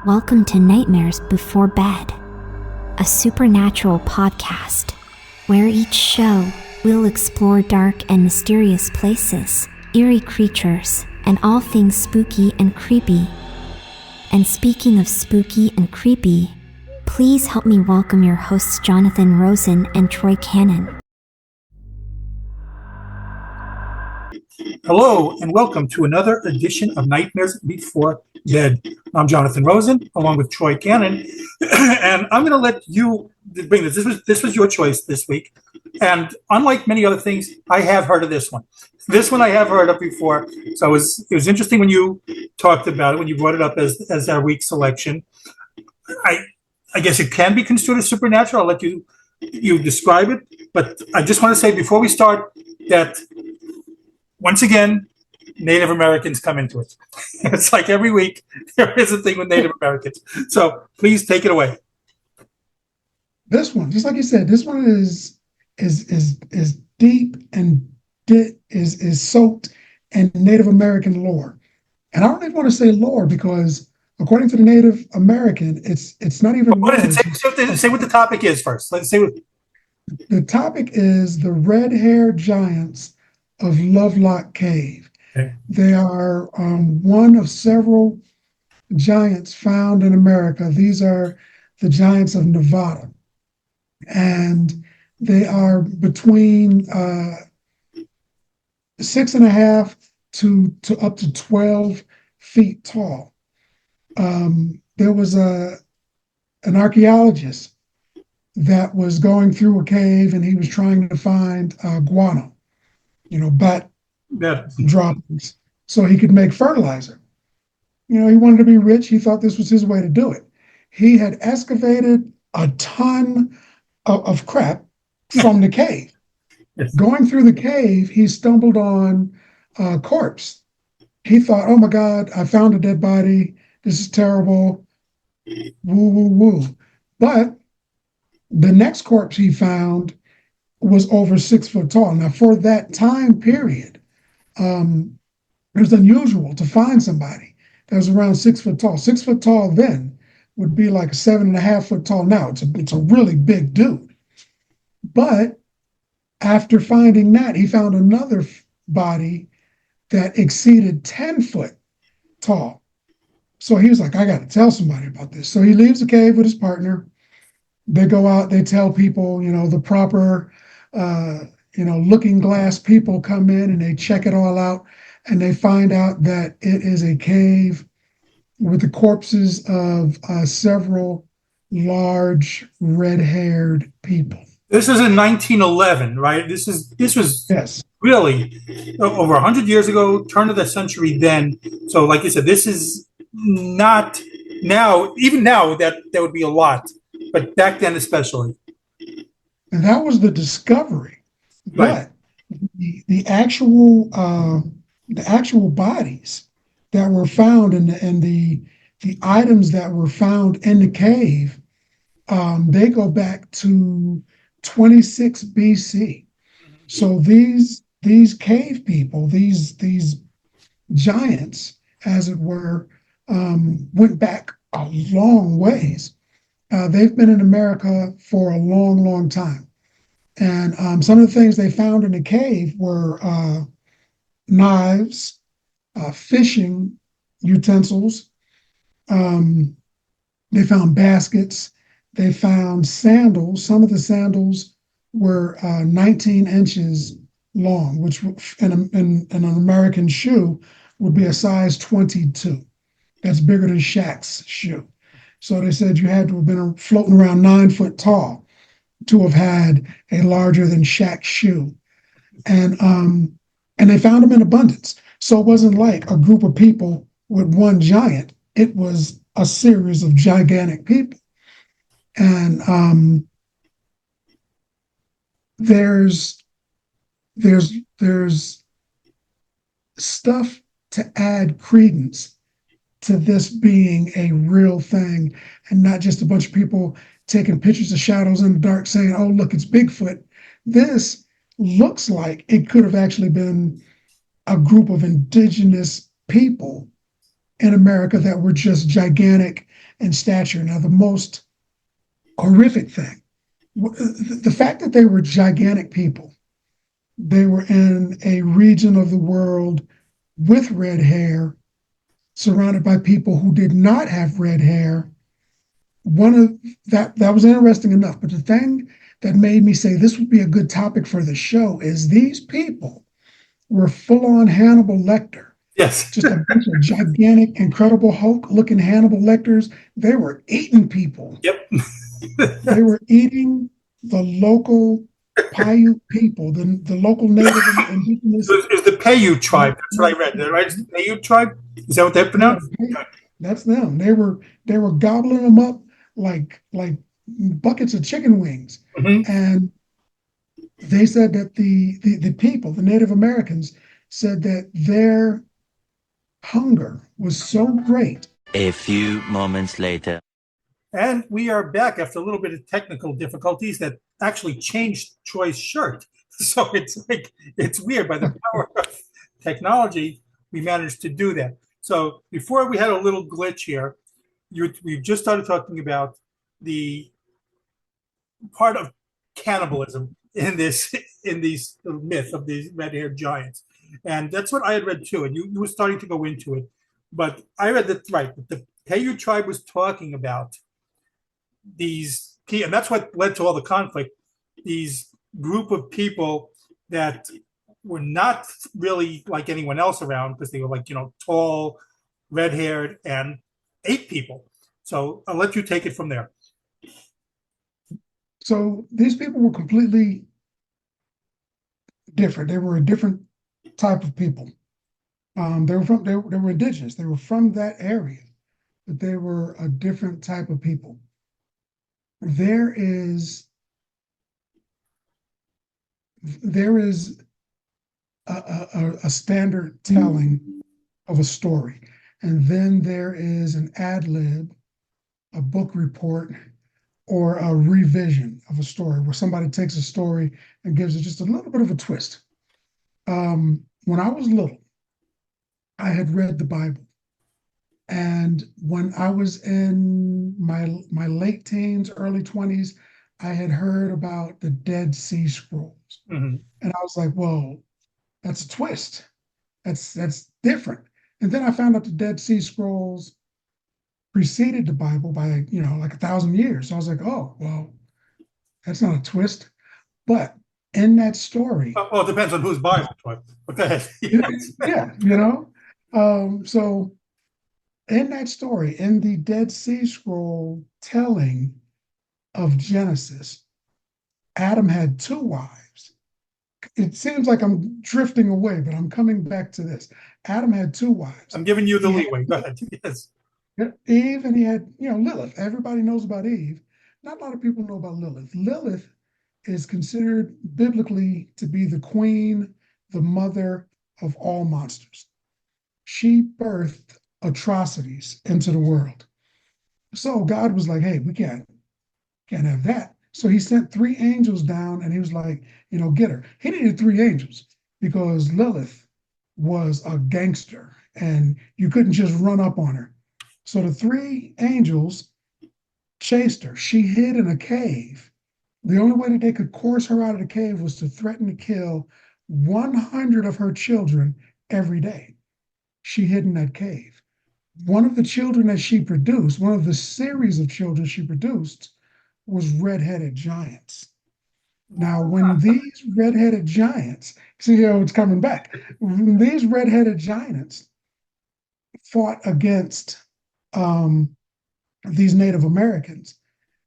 Welcome to Nightmares Before Bed, a supernatural podcast where each show will explore dark and mysterious places, eerie creatures, and all things spooky and creepy. And speaking of spooky and creepy, please help me welcome your hosts Jonathan Rosen and Troy Cannon. Hello and welcome to another edition of Nightmares Before Bed. I'm Jonathan Rosen along with Troy Cannon, and I'm going to let you bring this. This was your choice this week, and unlike many other things, I have heard of this one. This one I have heard of before, so it was interesting when you talked about it, when you brought it up as our week selection. I guess it can be construed as supernatural. I'll let you describe it, but I just want to say before we start that once again, Native Americans come into it. It's like every week there is a thing with Native Americans. So please take it away. This one, just like you said, this one is deep and is soaked in Native American lore. And I don't even want to say lore because according to the Native American, it's not even. What is it? Say what the topic is first. Let's say what the topic is: the red-haired giants of Lovelock Cave. Okay. They are one of several giants found in America. These are the giants of Nevada. And they are between 6.5 to up to 12 feet tall. There was an archaeologist that was going through a cave and he was trying to find guano, bat droppings, so he could make fertilizer. He wanted to be rich. He thought this was his way to do it. He had excavated a ton of crap from the cave. Yes. Going through the cave, he stumbled on a corpse. He thought, oh my God, I found a dead body. This is terrible. Woo, woo, woo. But the next corpse he found was over 6 foot tall. Now, for that time period, it was unusual to find somebody that was around 6 foot tall. 6 foot tall then would be like 7.5 foot tall now. It's a really big dude. But after finding that, he found another body that exceeded 10 foot tall. So he was like, I got to tell somebody about this. So he leaves the cave with his partner. They go out, they tell people, the proper looking glass people come in and they check it all out, and they find out that it is a cave with the corpses of several large red-haired people. This is in 1911, right? This was Yes. Really over 100 years ago, turn of the century then. So like you said, this is not now, even now that would be a lot, but back then especially. And that was the discovery. Right. But the actual bodies that were found and the items that were found in the cave, they go back to 26 BC. So these cave people, these giants, as it were, went back a long ways. They've been in America for a long, long time. And some of the things they found in the cave were knives, fishing utensils. They found baskets. They found sandals. Some of the sandals were 19 inches long, which in an American shoe would be a size 22. That's bigger than Shaq's shoe. So they said you had to have been floating around 9 foot tall to have had a larger than Shaq's shoe. And they found them in abundance. So it wasn't like a group of people with one giant. It was a series of gigantic people. And there's stuff to add credence to this being a real thing and not just a bunch of people taking pictures of shadows in the dark saying, oh, look, it's Bigfoot. This looks like it could have actually been a group of indigenous people in America that were just gigantic in stature. Now, the most horrific thing, the fact that they were gigantic people, they were in a region of the world with red hair, surrounded by people who did not have red hair. One of that was interesting enough. But the thing that made me say this would be a good topic for the show is these people were full on Hannibal Lecter. Yes. Just a bunch of gigantic, Incredible Hulk looking Hannibal Lecters. They were eating people. Yep. They were eating the local Paiute people, the local native and indigenous. It's the Paiute tribe. That's what I read. Right? It's the Paiute tribe. Is that what they're pronounced? Yeah, that's them. They were gobbling them up like buckets of chicken wings. Mm-hmm. And they said that the people, the Native Americans, said that their hunger was so great. A few moments later. And we are back after a little bit of technical difficulties that actually changed Troy's shirt. So it's weird. By the power of technology, we managed to do that. So before we had a little glitch here, we just started talking about the part of cannibalism in these myth of these red-haired giants. And that's what I had read too. And you were starting to go into it. But I read that, right, the Paiute tribe was talking about these key, and that's what led to all the conflict, these group of people that were not really like anyone else around because they were like, tall, red-haired, and ate people. So I'll let you take it from there. So these people were completely different. They were a different type of people. They were indigenous. They were from that area, but they were a different type of people. There is a standard telling of a story, and then there is an ad lib, a book report, or a revision of a story where somebody takes a story and gives it just a little bit of a twist. When I was little, I had read the Bible. And when I was in my late teens, early 20s, I had heard about the Dead Sea Scrolls. Mm-hmm. And I was like, well, that's a twist. That's different. And then I found out the Dead Sea Scrolls preceded the Bible by, like 1,000 years. So I was like, oh, well, that's not a twist. But in that story. Well, it depends on whose Bible. But go ahead. Yeah, so in that story, in the Dead Sea Scroll telling of Genesis, Adam had 2 wives. It seems like I'm drifting away, but I'm coming back to this. Adam had 2 wives. I'm giving you the leeway. Go ahead. Yes. Eve, and he had, Lilith. Everybody knows about Eve. Not a lot of people know about Lilith. Lilith is considered biblically to be the queen, the mother of all monsters. She birthed atrocities into the world. So God was like, hey, we can't have that. So he sent 3 angels down, and he was like, get her. He needed 3 angels because Lilith was a gangster and you couldn't just run up on her. So the 3 angels chased her. She hid in a cave. The only way that they could coerce her out of the cave was to threaten to kill 100 of her children every day. She hid in that cave. One of the children that she produced, one of the series of children she produced, was red-headed giants. Now, when these red-headed giants, see how it's coming back, when these red-headed giants fought against these Native Americans,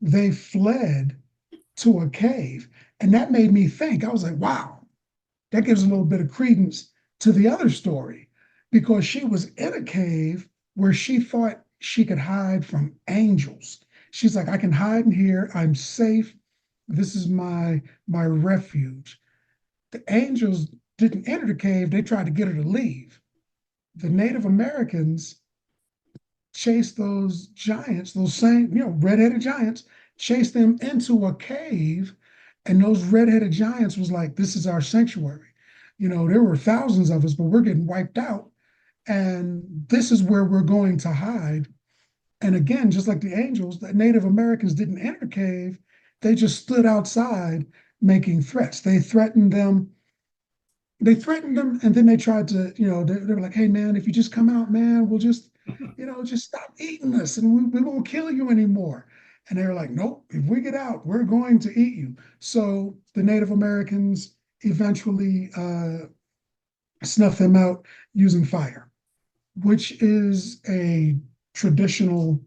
they fled to a cave. And that made me think, I was like, wow, that gives a little bit of credence to the other story, because she was in a cave where she thought she could hide from angels. She's like, I can hide in here. I'm safe. This is my refuge. The angels didn't enter the cave. They tried to get her to leave. The Native Americans chased those giants, those same, red-headed giants, chased them into a cave. And those red-headed giants was like, this is our sanctuary. There were thousands of us, but we're getting wiped out. and this is where we're going to hide. And again, just like the angels, the Native Americans didn't enter the cave. They just stood outside making threats. They threatened them, and then they tried to, they were like, hey man, if you just come out, man, we'll just stop eating us and we won't kill you anymore. And they were like, nope, if we get out, we're going to eat you. So the Native Americans eventually snuffed them out using fire, which is a traditional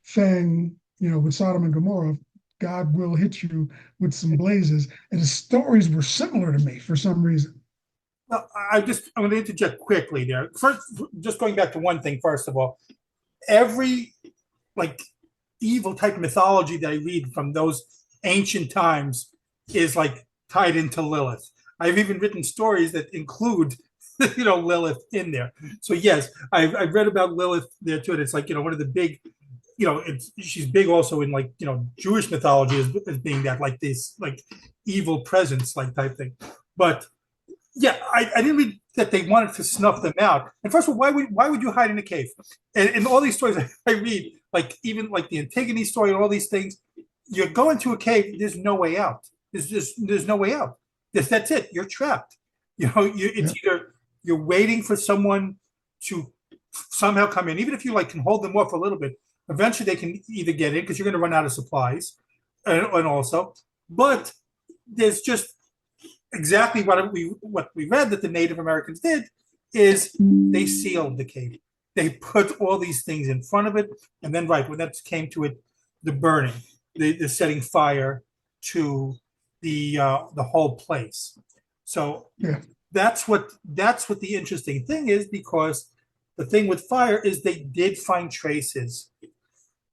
thing, with Sodom and Gomorrah. God will hit you with some blazes. And the stories were similar to me for some reason. Well, I'm going to interject quickly there. First, just going back to one thing, first of all, every like evil type of mythology that I read from those ancient times is like tied into Lilith. I've even written stories that include, Lilith in there. So yes, I've read about Lilith there too. And it's like, one of the big, she's big also in like, Jewish mythology as being that like this like evil presence like type thing. But yeah, I didn't read that they wanted to snuff them out. And first of all, why would you hide in a cave? And all these stories I read, like even like the Antigone story and all these things, you're going to a cave. There's no way out. There's no way out. That's it. You're trapped. It's either you're waiting for someone to somehow come in, even if you like can hold them off a little bit. Eventually, they can either get in because you're going to run out of supplies, and also, but there's just exactly what we read that the Native Americans did is they sealed the cave. They put all these things in front of it, and then when that came to it, the burning, the setting fire to the whole place. So Yeah. that's what the interesting thing is, because the thing with fire is they did find traces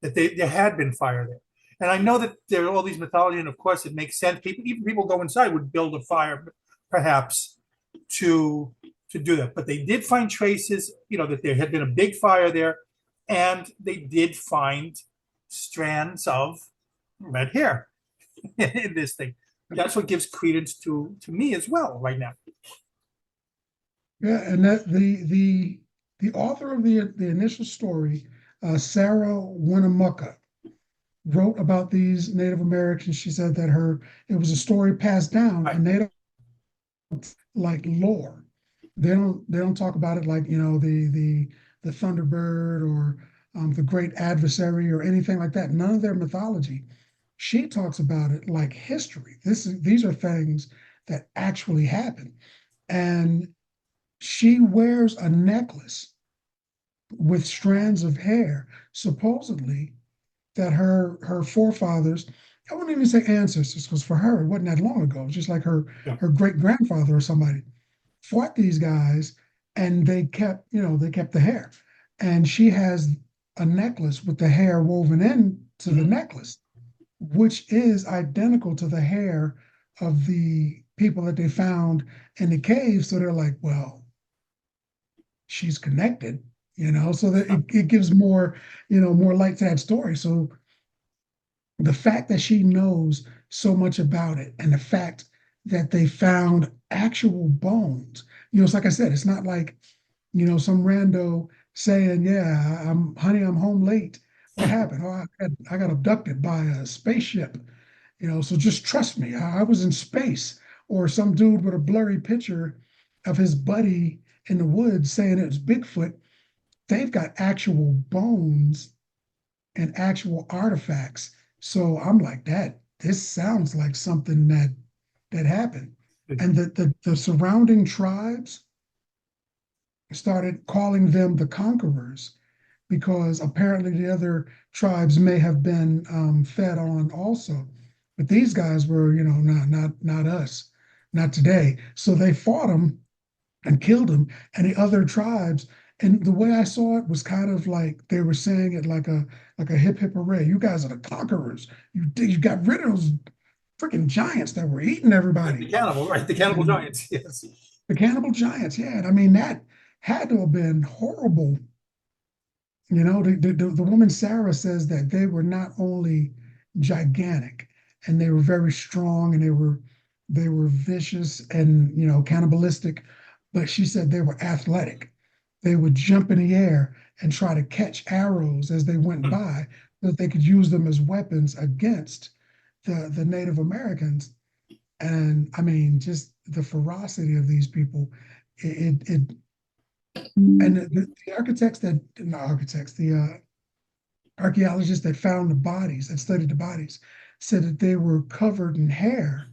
that there had been fire there. And I know that there are all these mythology, and of course it makes sense. Even people go inside would build a fire, perhaps, to do that. But they did find traces, that there had been a big fire there, and they did find strands of red hair in this thing. That's what gives credence to me as well right now. Yeah, and that the author of the initial story, Sarah Winnemucca, wrote about these Native Americans. She said that it was a story passed down, Right. a Native like lore. They don't talk about it like the Thunderbird or the great adversary or anything like that. None of their mythology. She talks about it like history. These are things that actually happen. And she wears a necklace with strands of hair, supposedly that her forefathers, I wouldn't even say ancestors, because for her it wasn't that long ago. It was just like her great grandfather or somebody fought these guys, and they kept the hair, and she has a necklace with the hair woven into the necklace, which is identical to the hair of the people that they found in the cave. So they're like, well, she's connected, so that it gives more light to that story. So the fact that she knows so much about it, and the fact that they found actual bones, it's like I said, it's not like, some rando saying, yeah, I'm home late. What happened? Oh, I got abducted by a spaceship, so just trust me. I was in space. Or some dude with a blurry picture of his buddy in the woods saying it was Bigfoot. They've got actual bones and actual artifacts. So I'm like, this sounds like something that happened. And the surrounding tribes started calling them the conquerors, because apparently the other tribes may have been fed on also. But these guys were, not us, not today. So they fought them and killed them. And the other tribes, and the way I saw it was kind of like they were saying it like a hip hip hooray. You guys are the conquerors. You got rid of those freaking giants that were eating everybody. The cannibal, right? The cannibal giants, yes. The cannibal giants, yeah. And I mean, that had to have been horrible. The woman Sarah says that they were not only gigantic, and they were very strong, and they were vicious and cannibalistic, but she said they were athletic. they would jump in the air and try to catch arrows as they went by, so that they could use them as weapons against the Native Americans. And I mean, just the ferocity of these people. It and the architects that not architects, the archaeologists that found the bodies, that studied the bodies, said that they were covered in hair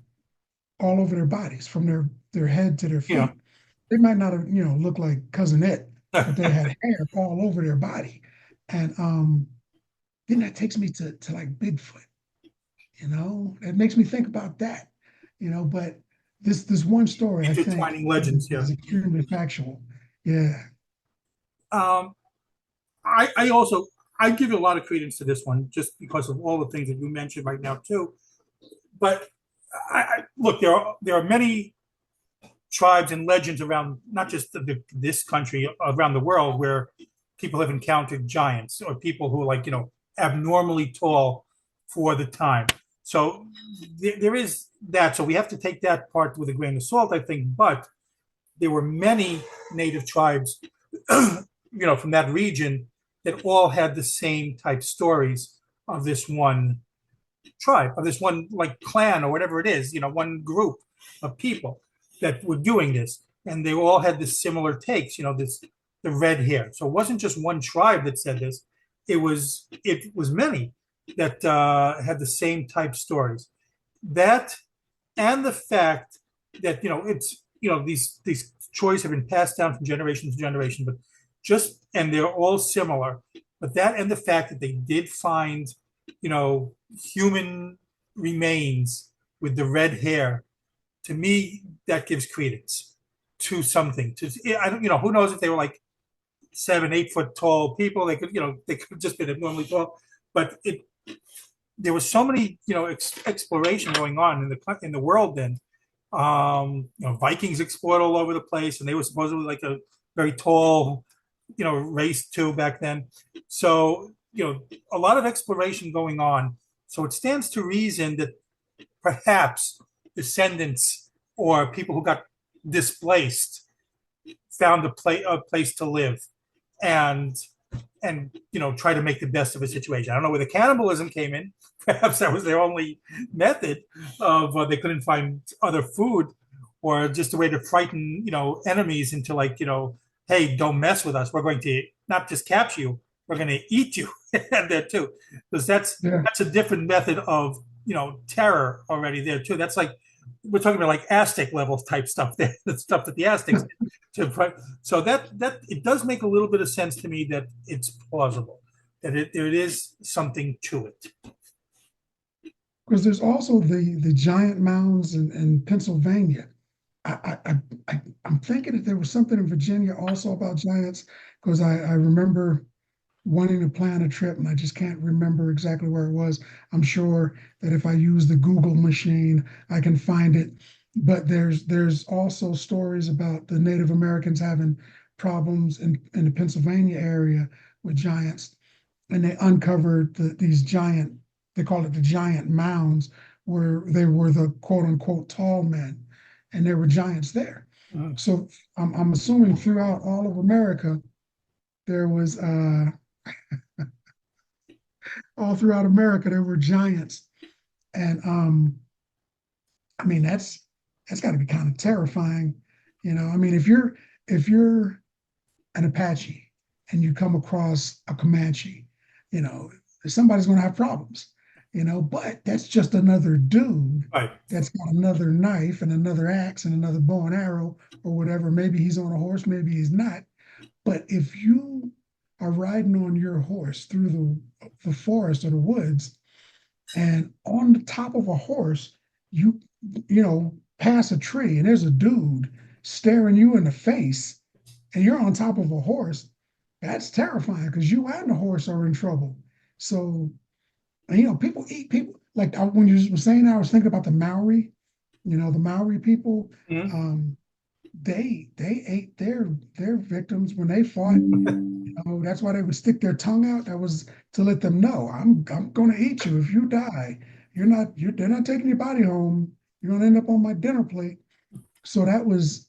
all over their bodies, from their head to their feet. Yeah. They might not have, looked like Cousin It, but they had hair all over their body. And then that takes me to like Bigfoot. It makes me think about that. But this one story, I think, Intertwining legends, yeah. is extremely factual. Yeah. I also I give a lot of credence to this one just because of all the things that you mentioned right now too. But look, there are many tribes and legends around not just this country, around the world, where people have encountered giants or people who are like abnormally tall for the time. So there is that. So we have to take that part with a grain of salt, I think. But there were many native tribes, from that region that all had the same type stories of this one tribe, of this one like clan or whatever it is, one group of people that were doing this, and they all had this similar takes, the red hair. So it wasn't just one tribe that said this; it was many that had the same type stories. That and the fact that it's these stories have been passed down from generation to generation, but and they're all similar. But that and the fact that they did find human remains with the red hair, to me, that gives credence to something. I don't, who knows if they were like 7, 8 foot tall people? They could have just been abnormally tall, but there was so many exploration going on in the world then. Vikings explored all over the place, and they were supposedly like a very tall, race too back then. So a lot of exploration going on. So it stands to reason that perhaps descendants or people who got displaced found a place to live and try to make the best of a situation. I don't know where the cannibalism came in. Perhaps that was their only method of they couldn't find other food, or just a way to frighten enemies into like hey, don't mess with us. We're going to not just capture you, we're going to eat you. And there too, because that's a different method of terror already there too. That's like we're talking about like Aztec level type stuff there, the stuff that the Aztecs did. So that it does make a little bit of sense to me that it's plausible, that there is something to it. Because there's also the giant mounds in Pennsylvania. I'm thinking that there was something in Virginia also about giants, because I remember wanting to plan a trip and I just can't remember exactly where it was. I'm sure that if I use the Google machine, I can find it. But there's also stories about the Native Americans having problems in the Pennsylvania area with giants, and they uncovered these giant, they call it the giant mounds, where they were the quote unquote tall men, and there were giants there. So I'm assuming throughout all of America, there was all throughout America there were giants, and I mean that's got to be kind of terrifying, I mean, if you're an Apache and you come across a Comanche, somebody's going to have problems, but that's just another dude Right. that's got another knife and another axe and another bow and arrow or whatever. Maybe he's on a horse, maybe he's not. But if you are riding on your horse through the forest or the woods, and on the top of a horse, you pass a tree and there's a dude staring you in the face, and you're on top of a horse, that's terrifying, because you and the horse are in trouble. So, people eat people. Like when you were saying that, I was thinking about the Maori, the Maori people. Mhm. They ate their victims when they fought. That's why they would stick their tongue out. That was to let them know, I'm gonna eat you. If you die, they're not taking your body home. You're gonna end up on my dinner plate. So that was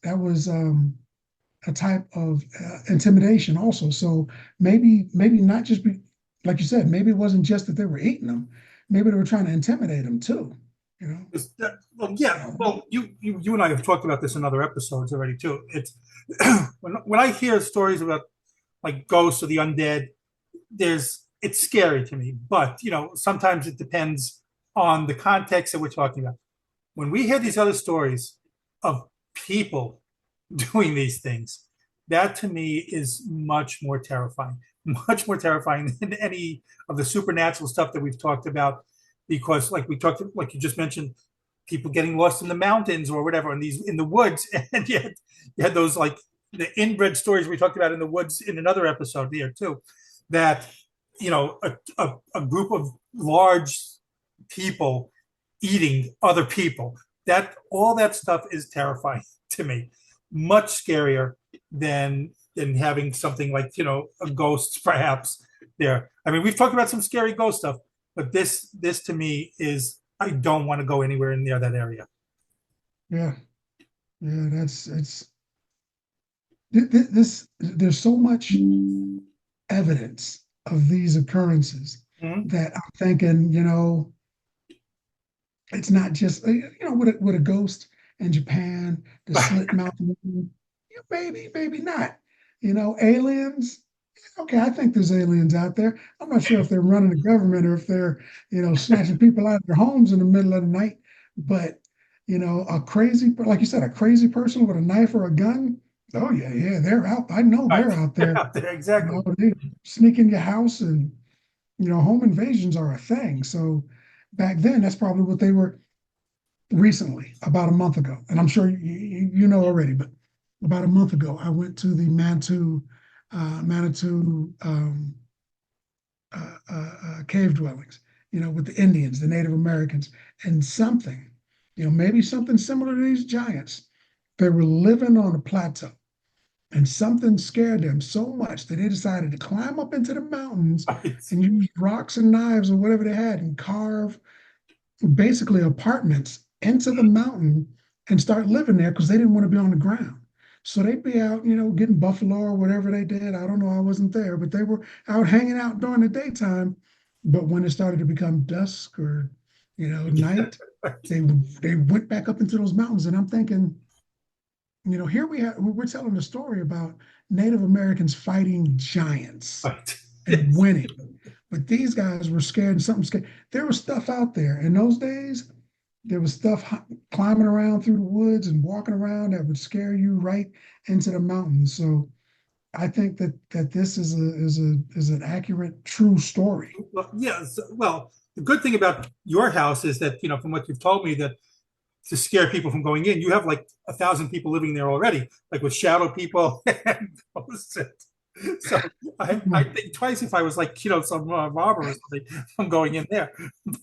a type of intimidation also. So maybe not just be like you said, maybe it wasn't just that they were eating them, maybe they were trying to intimidate them too, you know. Well, yeah. Well, you and I have talked about this in other episodes already too. It's when I hear stories about like ghosts or the undead, it's scary to me. But sometimes it depends on the context that we're talking about. When we hear these other stories of people doing these things, that to me is much more terrifying than any of the supernatural stuff that we've talked about. Because, like you just mentioned, people getting lost in the mountains or whatever, in the woods, and yet you had those like the inbred stories we talked about in the woods in another episode here too. That a group of large people eating other people. That all that stuff is terrifying to me. Much scarier than having something like a ghost perhaps there. I mean, we've talked about some scary ghost stuff, but this to me is I don't want to go anywhere near that area. Yeah, yeah, that's it's this. There's so much evidence of these occurrences Mhm. that I'm thinking, it's not just with a ghost in Japan, the slit mouth woman, maybe not. Aliens. Okay, I think there's aliens out there. I'm not sure if they're running the government or if they're, snatching people out of their homes in the middle of the night. But, a crazy, like you said, a crazy person with a knife or a gun. Oh yeah, they're out. I know Right. they're out there. Exactly. They sneak in your house and, home invasions are a thing. So back then, that's probably what they were recently, about a month ago. And I'm sure you know already, but about a month ago, I went to the Manitou cave dwellings, with the Indians, the Native Americans, and something, maybe something similar to these giants. They were living on a plateau, and something scared them so much that they decided to climb up into the mountains Right. and use rocks and knives or whatever they had and carve basically apartments into the mountain and start living there because they didn't want to be on the ground. So they'd be out, getting buffalo or whatever they did. I don't know. I wasn't there, but they were out hanging out during the daytime. But when it started to become dusk or, night, they went back up into those mountains. And I'm thinking, here we're telling a story about Native Americans fighting giants Right. and winning. But these guys were scared and something scared. There was stuff out there in those days. There was stuff climbing around through the woods and walking around that would scare you right into the mountains. So I think that this is an accurate, true story. Well, yes. Well, the good thing about your house is that from what you've told me, that to scare people from going in, you have like 1,000 people living there already, like with shadow people and those. So I think twice if I was like some robber or something from going in there,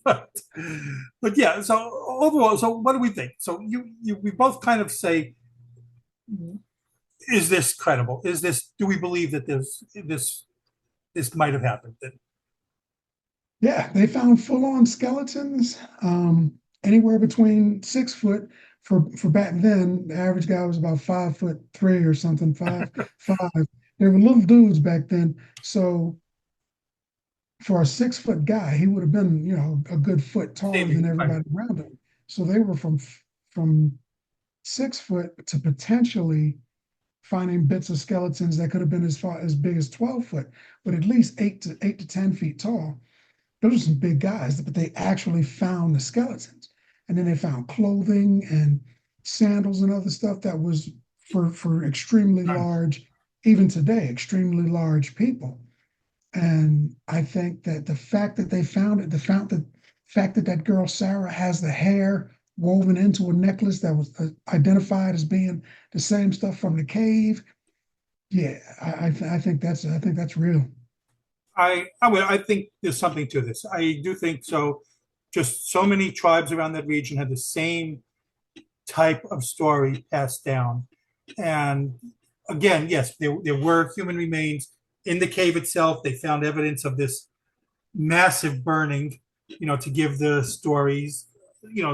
but but yeah. So overall, so what do we think? So we both kind of say, is this credible? Do we believe that this might have happened? Yeah, they found full-on skeletons, anywhere between 6 foot. For back then, the average guy was about 5'3" or something, 5'5". They were little dudes back then. So for a 6 foot guy, he would have been, a good foot taller than Right. everybody around him. So they were from 6 foot to potentially finding bits of skeletons that could have been as big as 12 foot, but at least 8 to 10 feet tall. Those are some big guys, but they actually found the skeletons. And then they found clothing and sandals and other stuff that was for extremely Right. large, even today, extremely large people. And I think that the fact that they found it, the fact that that girl Sarah has the hair woven into a necklace that was identified as being the same stuff from the cave. Yeah, I think that's real. I think there's something to this. I do think so. Just so many tribes around that region had the same type of story passed down. And again, yes, there were human remains in the cave itself. They found evidence of this massive burning, to give the stories,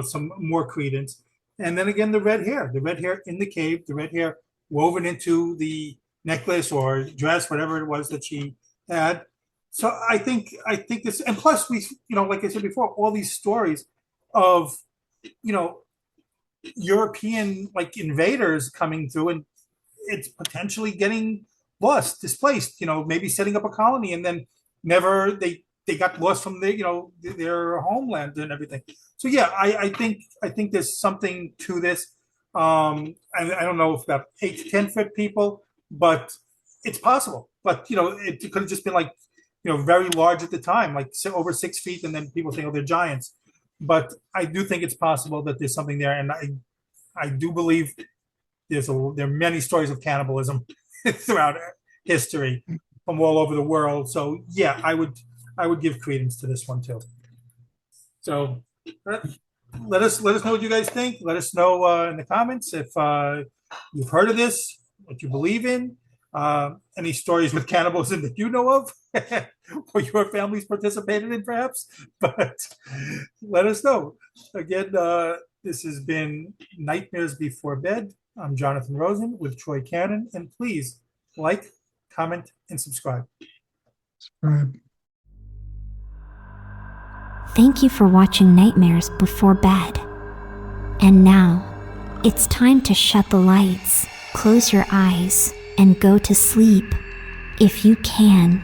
some more credence. And then again, the red hair in the cave, the red hair woven into the necklace or dress, whatever it was that she had. So I think this, and plus we, like I said before, all these stories of, you know, European like invaders coming through, and it's potentially getting lost, displaced, maybe setting up a colony, and then never they got lost from their homeland and everything. So yeah, I think there's something to this. I don't know if about 8 to 10 foot people, but it's possible. But it could have just been like very large at the time, like over 6 feet, and then people think, oh, they're giants. But I do think it's possible that there's something there, and I do believe there are many stories of cannibalism throughout history from all over the world. So yeah, I would give credence to this one too. So let us know what you guys think. Let us know in the comments if you've heard of this, what you believe in, any stories with cannibalism that you know of, or your family's participated in, perhaps. But let us know. Again, this has been Nightmares Before Bed. I'm Jonathan Rosen with Troy Cannon, and please like, comment, and subscribe. Thank you for watching Nightmares Before Bed. And now, it's time to shut the lights, close your eyes, and go to sleep, if you can.